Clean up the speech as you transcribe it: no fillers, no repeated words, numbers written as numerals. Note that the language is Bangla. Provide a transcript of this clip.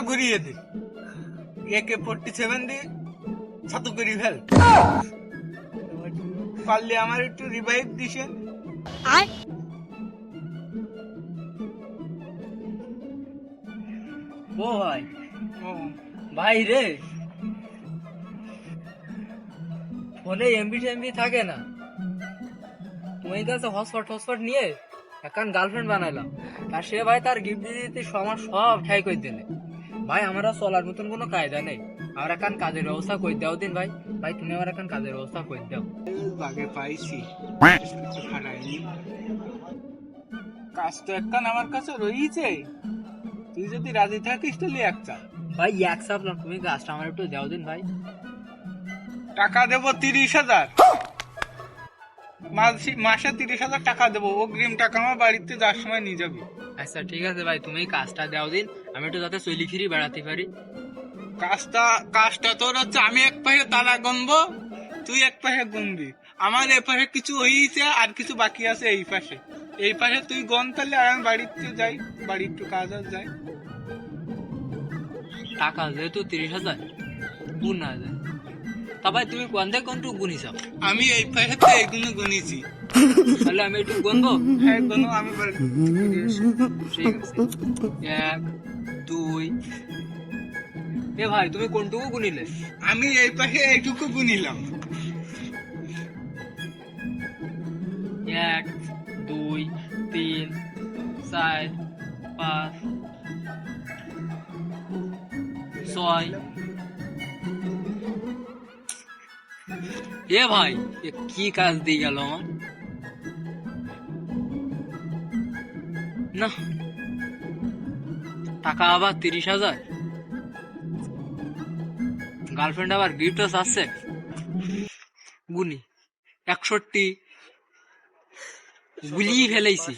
ঘুরিয়ে দে, AK-47 দিয়ে ছাতু করি ফেল। পারলে আমার একটু রিভাইভ দিছে। ও ভাই, ও ভাই রে, ফোনে এমবি টেমবি থাকে না, তোমার কাছে হটস্পট নিয়ে এখন গার্লফ্রেন্ড বানাইলাম। আর সে ভাই তার গিফট দিয়ে দিতে আমার সব ঠাই করে দিলে। ভাই আমার আর চলার মতন কোনো কায়দা নেই, আমার এখন কাজের ব্যবস্থা করে দাও দিন ভাই। ভাই তুমি আমার এখন কাজের ব্যবস্থা করে দাও। বাগে পাইছি, হারাইনি। কাজ তো একখান আমার কাছে রয়েছে, তুই যদি রাজি থাকিস তাহলে একটা ভাই এক সাপলাম, তুমি কাজটা আমার একটু দাও দিন ভাই। টাকা দেবো 30,000, মাসে 30,000 টাকা দেবো। অগ্রিম টাকা আমার বাড়িতে যাওয়ার সময় নিয়ে যাবি। আচ্ছা ঠিক আছে ভাই, তুমি কাজটা দাও দিন, আমি একটু যাতে চলি ফিরি বেড়াতে পারি। কাজটা তোর হচ্ছে, আমি এক পাশে তারা গুনবো, তুই এক পাশে গুনবি। আমার এ পাশে কিছু হয়েছে আর কিছু বাকি আছে এই পাশে তুই গন, তাহলে আর আমি বাড়িতে যাই, বাড়ি একটু কাজ আর যাই। টাকা যেহেতু 30,000 গুণ না যায়, তা ভাই তুমি কোন থেকে কোনটুকু গুনিস? আমি এই পাশে তো এইগুলো গুনেছি। তাহলে আমি একটু গুনবো। হ্যাঁ গুনো, আমি বাড়ি ফিরে আসি। ঠিক আছে, 1 2। এ ভাই তুমি কোনটুকু গুনিলে? আমি এই পাশে এইটুকু গুনিলাম। 1 2 3 4 5 6। এ ভাই এ কি কাজ দিয়ে গেল আমার? না, টাকা আবার 30,000, গার্লফ্রেন্ড আবার গিফটও চাচ্ছে। গুনি 61, গুলিয়ে ফেলেছি।